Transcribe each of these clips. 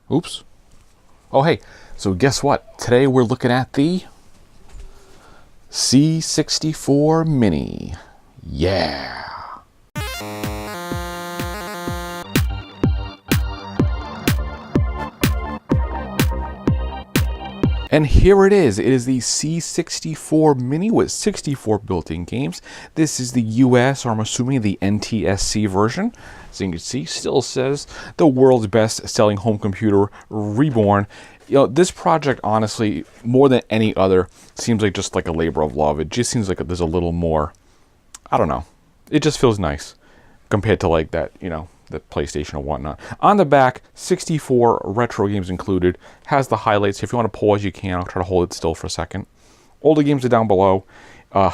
Oops. Oh, hey, so guess what? Today we're looking at the C64 Mini. Yeah. And here it is. It is the C64 Mini with 64 built-in games. This is the US, or I'm assuming the NTSC version. As you can see, still says the world's best-selling home computer reborn. You know, this project, honestly, more than any other, seems like just like a labor of love. It just seems like there's a little more, I don't know. It just feels nice compared to like that, you know, the PlayStation or whatnot. On the back, 64 retro games included. Has the highlights. If you want to pause, you can. I'll try to hold it still for a second. All the games are down below.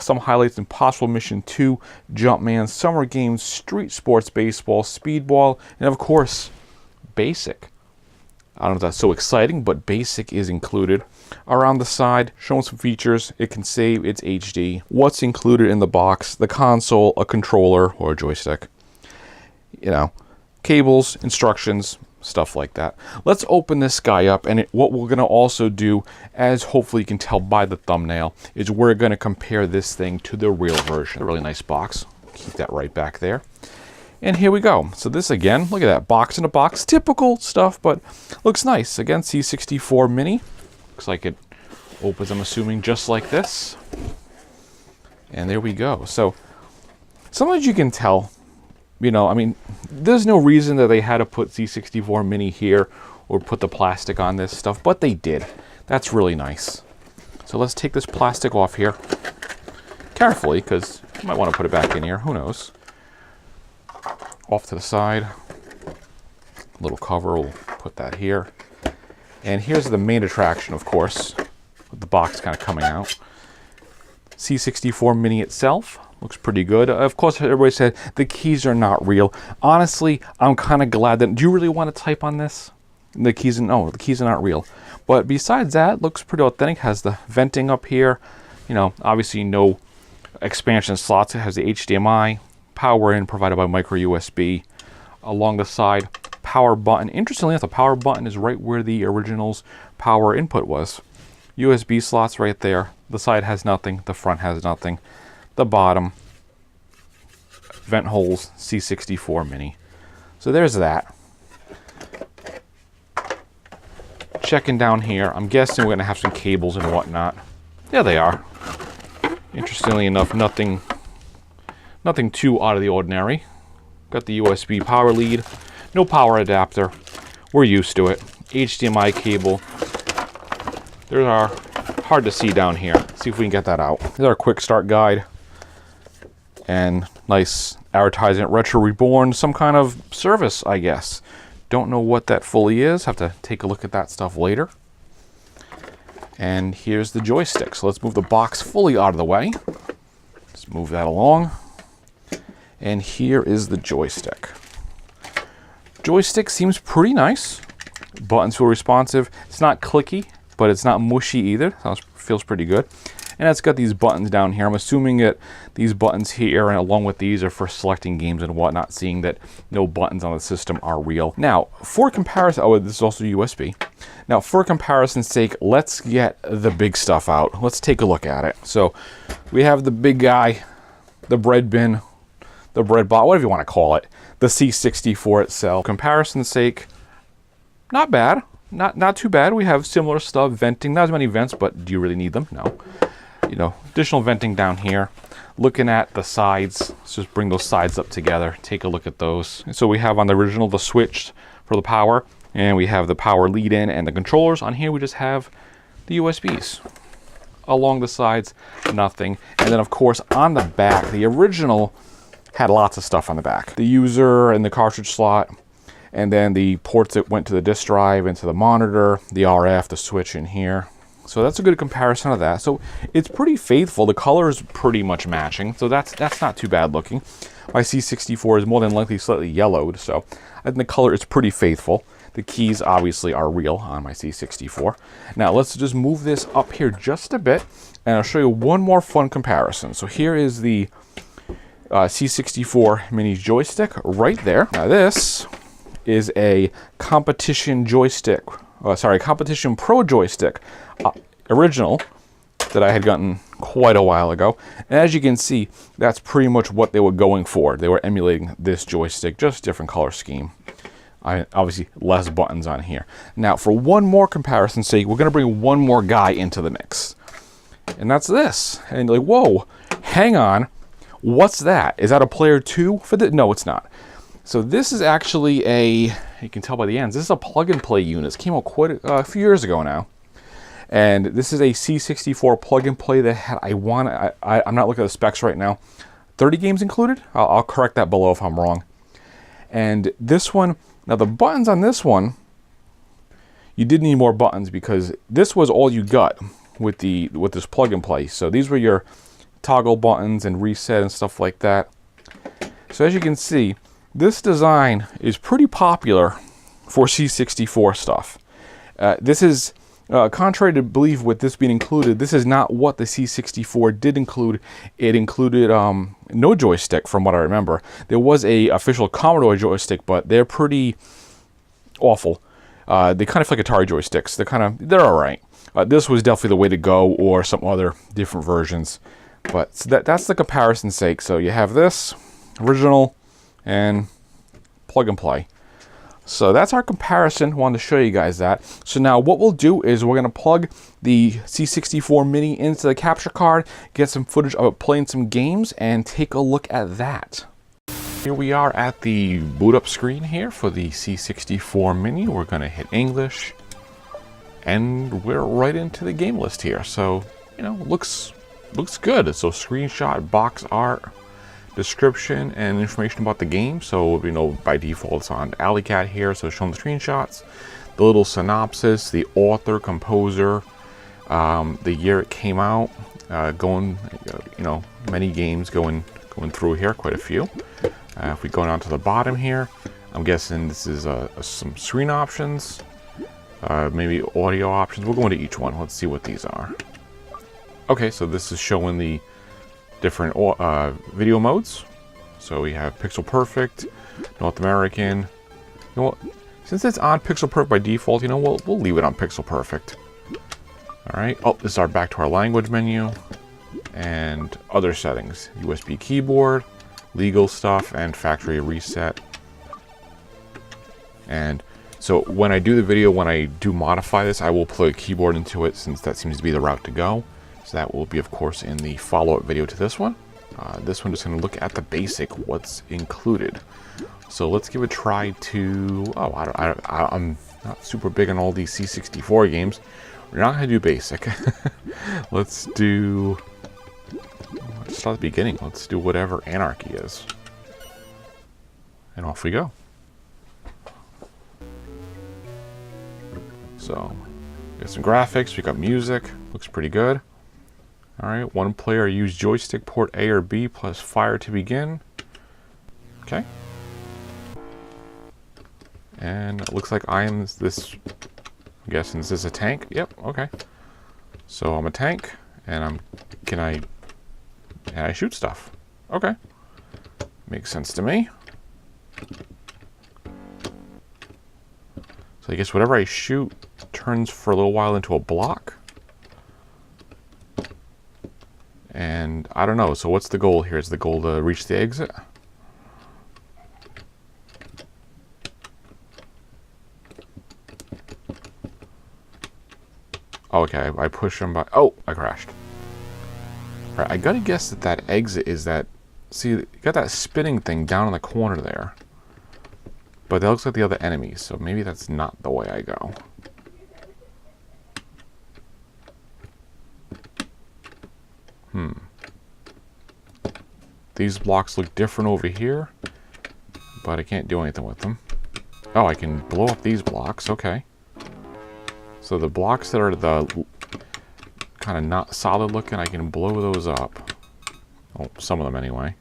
Some highlights: Impossible Mission 2, Jumpman, Summer Games, Street Sports Baseball, Speedball, and of course, Basic. I don't know if that's so exciting, but Basic is included. Around the side, showing some features. It can save, it's HD. What's included in the box: the console, a controller, or a joystick. You know, cables, instructions, stuff like that. Let's open this guy up, and what we're going to also do, as hopefully you can tell by the thumbnail, is we're going to compare this thing to the real version. A really nice box. Keep that right back there. And here we go. So this again, look at that, box in a box. Typical stuff, but looks nice. Again, C64 Mini. Looks like it opens, I'm assuming, just like this. And there we go. So sometimes you can tell, you know, I mean, there's no reason that they had to put C64 Mini here or put the plastic on this stuff, but they did. That's really nice. So let's take this plastic off here carefully, because you might want to put it back in here. Who knows? Off to the side. Little cover, we'll put that here. And here's the main attraction, of course, with the box kind of coming out. C64 Mini itself. Looks pretty good. Of course, everybody said the keys are not real. Honestly, I'm kind of glad that... Do you really want to type on this? The keys... No, the keys are not real. But besides that, looks pretty authentic. Has the venting up here. You know, obviously no expansion slots. It has the HDMI. Power in provided by micro USB. Along the side, power button. Interestingly enough, the power button is right where the original's power input was. USB slots right there. The side has nothing. The front has nothing. The bottom, vent holes, C64 Mini. So there's that. Checking down here, I'm guessing we're going to have some cables and whatnot. There they are. Interestingly enough, nothing too out of the ordinary. Got the USB power lead, no power adapter. We're used to it. HDMI cable. There are hard to see down here. Let's see if we can get that out. There's our quick start guide. And nice advertisement, Retro Reborn, some kind of service, I guess. Don't know what that fully is. Have to take a look at that stuff later. And here's the joystick. So let's move the box fully out of the way. Let's move that along. And here is the joystick. Joystick seems pretty nice. Buttons feel responsive. It's not clicky, but it's not mushy either. Feels pretty good. And it's got these buttons down here. I'm assuming that these buttons here and along with these are for selecting games and whatnot, seeing that no buttons on the system are real. Now, for comparison, oh, this is also USB. Now, for comparison's sake, let's get the big stuff out. Let's take a look at it. So we have the big guy, the bread bin, the bread bot, whatever you want to call it, the C64 itself. Comparison's sake, not bad. Not too bad. We have similar stuff, venting, not as many vents, but do you really need them? No. You know, additional venting down here. Looking at the sides, let's just bring those sides up together. Take a look at those. So we have on the original the switch for the power, and we have the power lead in and the controllers. On here we just have the USBs. Along the sides, nothing. And then of course on the back, the original had lots of stuff on the back. The user and the cartridge slot, and then the ports that went to the disk drive, into the monitor, the RF, the switch in here. So that's a good comparison of that. So it's pretty faithful. The color is pretty much matching. So that's not too bad looking. My C64 is more than likely slightly yellowed. So I think the color is pretty faithful. The keys obviously are real on my C64. Now let's just move this up here just a bit, and I'll show you one more fun comparison. So here is the C64 Mini joystick right there. Now this is a competition joystick. Competition Pro joystick. Original that I had gotten quite a while ago. And as you can see, that's pretty much what they were going for. They were emulating this joystick, just different color scheme. Obviously, less buttons on here. Now, for one more comparison's sake, we're going to bring one more guy into the mix. And that's this. And you're like, whoa, hang on. What's that? Is that a player 2 for this? No, it's not. So this is actually you can tell by the ends, this is a plug-and-play unit. This came out quite a few years ago now. And this is a C64 plug-and-play that had, I'm not looking at the specs right now, 30 games included? I'll correct that below if I'm wrong. And this one, now the buttons on this one, you did need more buttons because this was all you got with this plug-and-play. So these were your toggle buttons and reset and stuff like that. So as you can see, this design is pretty popular for C64 stuff. This is, contrary to belief with this being included, this is not what the C64 did include. It included no joystick from what I remember. There was a official Commodore joystick, but they're pretty awful. They kind of feel like Atari joysticks. They're all right. This was definitely the way to go, or some other different versions. But so that's the comparison's sake. So you have this original and plug and play. So that's our comparison. Wanted to show you guys that. So now what we'll do is we're going to plug the C64 Mini into the capture card, get some footage of it playing some games, and take a look at that. Here we are at the boot up screen here for the C64 Mini. We're going to hit English, and we're right into the game list here. So, you know, looks good. So screenshot, box art, description, and information about the game. So, you know, by default it's on Alley Cat here, so showing the screenshots, the little synopsis, the author, composer, the year it came out, you know, many games going through here, quite a few. If we go down to the bottom here, I'm guessing this is some screen options, maybe audio options. We'll go into each one. Let's see what these are. Okay, so this is showing the different video modes. So we have Pixel Perfect, North American. You know what? Since it's on Pixel Perfect by default, you know, we'll leave it on Pixel Perfect. All right. Oh, this is our back to our language menu and other settings: USB keyboard, legal stuff, and factory reset. And so when I do the video, when I do modify this, I will plug a keyboard into it, since that seems to be the route to go. So that will be, of course, in the follow-up video to this one. This one is going to look at the basic, what's included. So let's give a try to... Oh, I'm not super big on all these C64 games. We're not going to do basic. Let's start at the beginning. Let's do whatever Anarchy is. And off we go. So, we got some graphics, we got music, looks pretty good. Alright, one player use joystick port A or B plus fire to begin. Okay. And it looks like I am this, I'm guessing this is a tank. Yep, okay. So I'm a tank, and can I shoot stuff? Okay. Makes sense to me. So I guess whatever I shoot turns for a little while into a block. And I don't know, so what's the goal here? Is the goal to reach the exit? Okay, I push him by... Oh, I crashed. Alright, I gotta guess that exit is that... See, you got that spinning thing down in the corner there. But that looks like the other enemies, so maybe that's not the way I go. These blocks look different over here, but I can't do anything with them. Oh, I can blow up these blocks, okay. So the blocks that are the kind of not solid looking, I can blow those up. Oh, some of them anyway.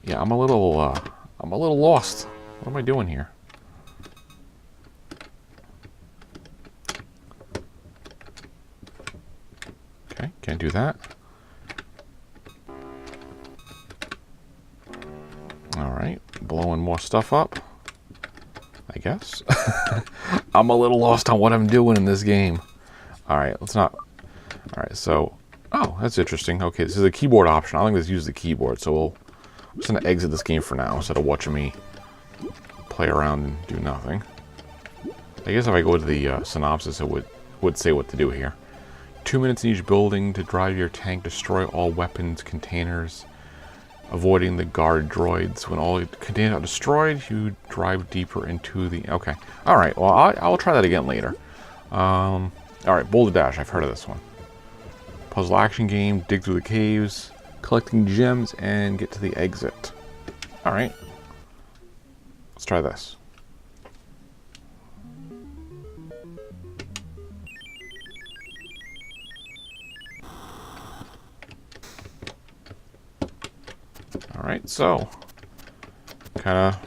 Yeah, I'm a little lost. What am I doing here? Okay, can't do that. Alright, blowing throwing more stuff up, I guess. I'm a little lost on what I'm doing in this game. All right, let's not. All right, so, oh, that's interesting. Okay, this is a keyboard option. I don't think this uses the keyboard, so we're just gonna exit this game for now instead of watching me play around and do nothing. I guess if I go to the synopsis, it would say what to do here. 2 minutes in each building to drive your tank, destroy all weapons containers, avoiding the guard droids. When all containers are destroyed, you drive deeper into the... Okay. Alright, well, I'll try that again later. Alright, Boulder Dash. I've heard of this one. Puzzle action game, dig through the caves, collecting gems, and get to the exit. Alright. Let's try this. Alright, so kinda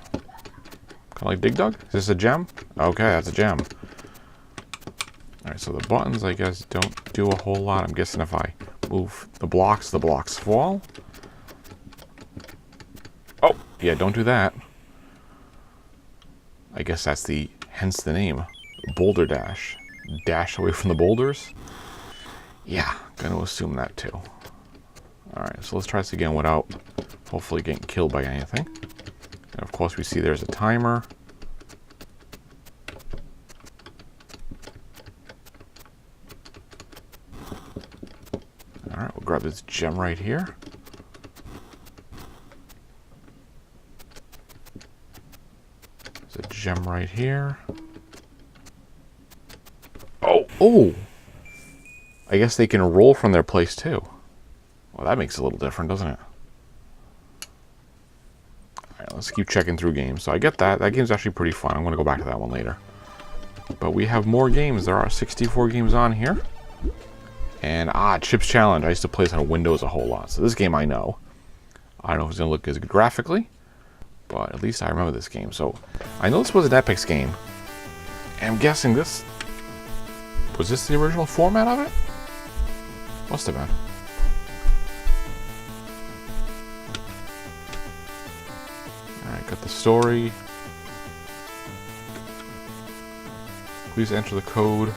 like Dig Dug? Is this a gem? Okay, that's a gem. Alright, so the buttons I guess don't do a whole lot. I'm guessing if I move the blocks fall. Oh, yeah, don't do that. I guess that's hence the name. Boulder Dash. Dash away from the boulders? Yeah, gonna assume that too. Alright, so let's try this again without hopefully getting killed by anything. And of course we see there's a timer. Alright, we'll grab this gem right here. There's a gem right here. Oh! I guess they can roll from their place too. Well, that makes it a little different, doesn't it? Alright, let's keep checking through games. So I get that. That game's actually pretty fun. I'm going to go back to that one later. But we have more games. There are 64 games on here. And, Chips Challenge. I used to play this on Windows a whole lot. So this game I know. I don't know if it's going to look as good graphically. But at least I remember this game. So, I know this was an Epic's game. And I'm guessing this... Was this the original format of it? Must have been. Alright, got the story. Please enter the code.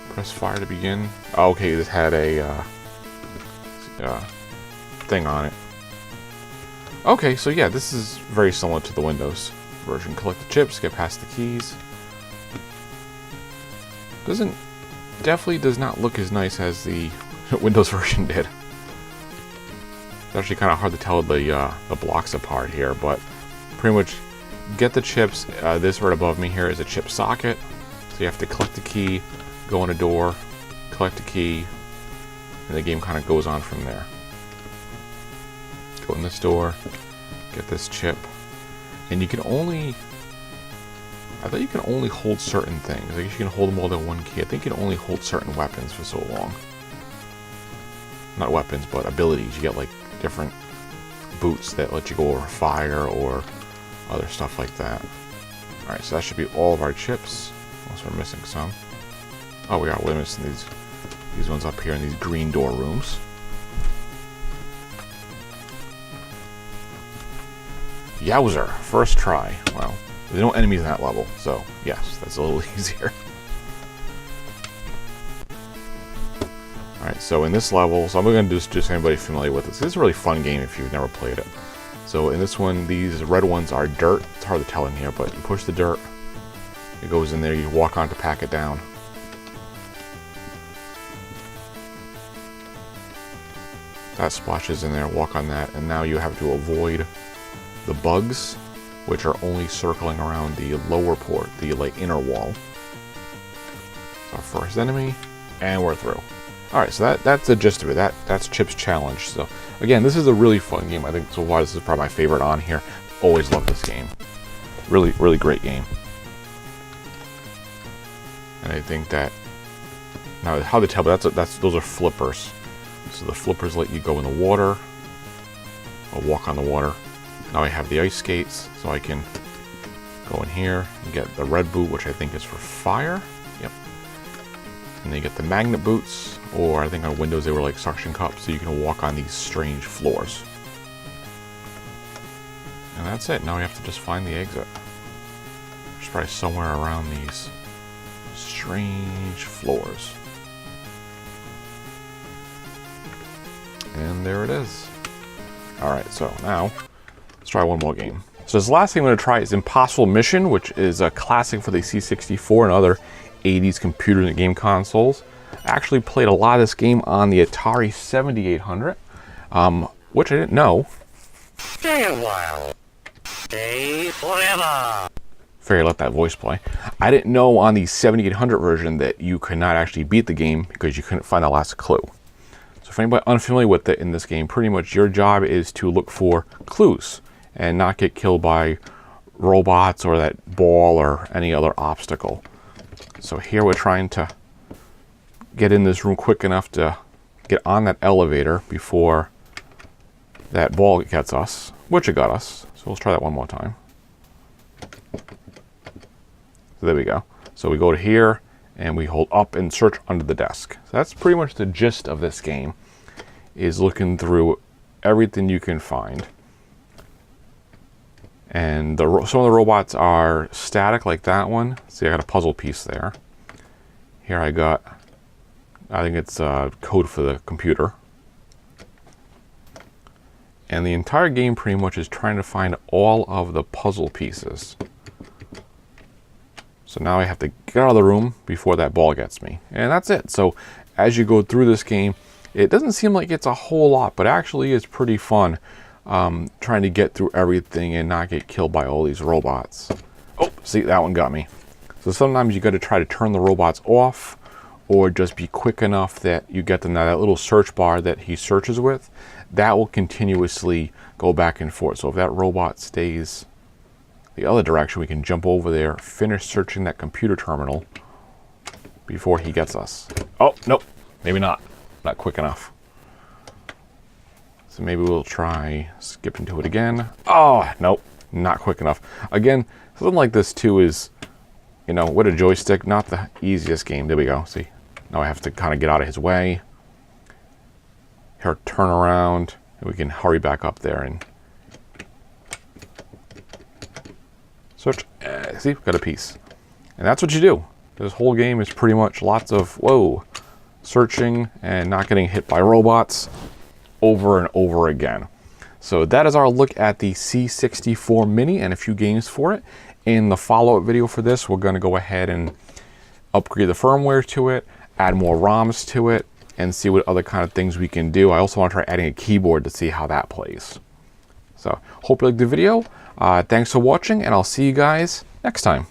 Press fire to begin. Oh, okay, this had a thing on it. Okay, so yeah, this is very similar to the Windows version. Collect the chips, get past the keys. Definitely does not look as nice as the Windows version did. It's actually kind of hard to tell the blocks apart here, but pretty much get the chips. This right above me here is a chip socket. So you have to collect the key, go in a door, collect the key, and the game kind of goes on from there. Go in this door, get this chip, and you can only... I thought you can only hold certain things. I guess you can hold more than one key. I think you can only hold certain weapons for so long. Not weapons, but abilities. You get like different boots that let you go over fire or other stuff like that. Alright, so that should be all of our chips. Unless we're missing some. Oh, we're missing these ones up here in these green door rooms. Yowzer! First try. Well, there's no enemies in that level, so yes, that's a little easier. Alright, so in this level, so I'm going to do just anybody familiar with this. This is a really fun game if you've never played it. So in this one, these red ones are dirt. It's hard to tell in here, but you push the dirt, it goes in there, you walk on to pack it down. That splashes in there, walk on that, and now you have to avoid the bugs, which are only circling around the lower port, the like inner wall. Our first enemy, and we're through. Alright, so that's the gist of it. That's Chips Challenge. So again, this is a really fun game. I think so far this is probably my favorite on here. Always love this game. Really, really great game. And I think that now how to tell, but those are flippers. So the flippers let you go in the water or walk on the water. Now I have the ice skates, so I can go in here and get the red boot, which I think is for fire. Yep. And then you get the magnet boots, or I think on Windows they were like suction cups, so you can walk on these strange floors. And that's it. Now we have to just find the exit. It's probably somewhere around these strange floors. And there it is. Alright, so now let's try one more game. So this last thing I'm going to try is Impossible Mission, which is a classic for the C64 and other 80s computers and game consoles. I actually played a lot of this game on the Atari 7800, which I didn't know. Stay a while. Stay forever. Figure let that voice play. I didn't know on the 7800 version that you could not actually beat the game because you couldn't find the last clue. So if anybody unfamiliar with it in this game, pretty much your job is to look for clues and not get killed by robots or that ball or any other obstacle. So here we're trying to get in this room quick enough to get on that elevator before that ball gets us, which it got us. So let's try that one more time. So there we go. So we go to here and we hold up and search under the desk. So that's pretty much the gist of this game, is looking through everything you can find. And some of the robots are static, like that one. See, I got a puzzle piece there. Here I think it's code for the computer. And the entire game pretty much is trying to find all of the puzzle pieces. So now I have to get out of the room before that ball gets me. And that's it. So as you go through this game, it doesn't seem like it's a whole lot, but actually it's pretty fun trying to get through everything and not get killed by all these robots. Oh, see, that one got me. So sometimes you got to try to turn the robots off, or just be quick enough that you get them. Now that little search bar that he searches with, that will continuously go back and forth. So if that robot stays the other direction, we can jump over there, finish searching that computer terminal before he gets us. Oh, nope, maybe not. Not quick enough. So maybe we'll try skipping to it again. Oh, nope, not quick enough. Again, something like this too is, you know, with a joystick, not the easiest game. There we go, see? Now I have to kind of get out of his way. Here, turn around, and we can hurry back up there and search. See, got a piece. And that's what you do. This whole game is pretty much lots of, whoa, searching and not getting hit by robots over and over again. So that is our look at the C64 Mini and a few games for it. In the follow-up video for this, we're going to go ahead and upgrade the firmware to it, add more ROMs to it, and see what other kind of things we can do. I also want to try adding a keyboard to see how that plays. So hope you liked the video. Thanks for watching, and I'll see you guys next time.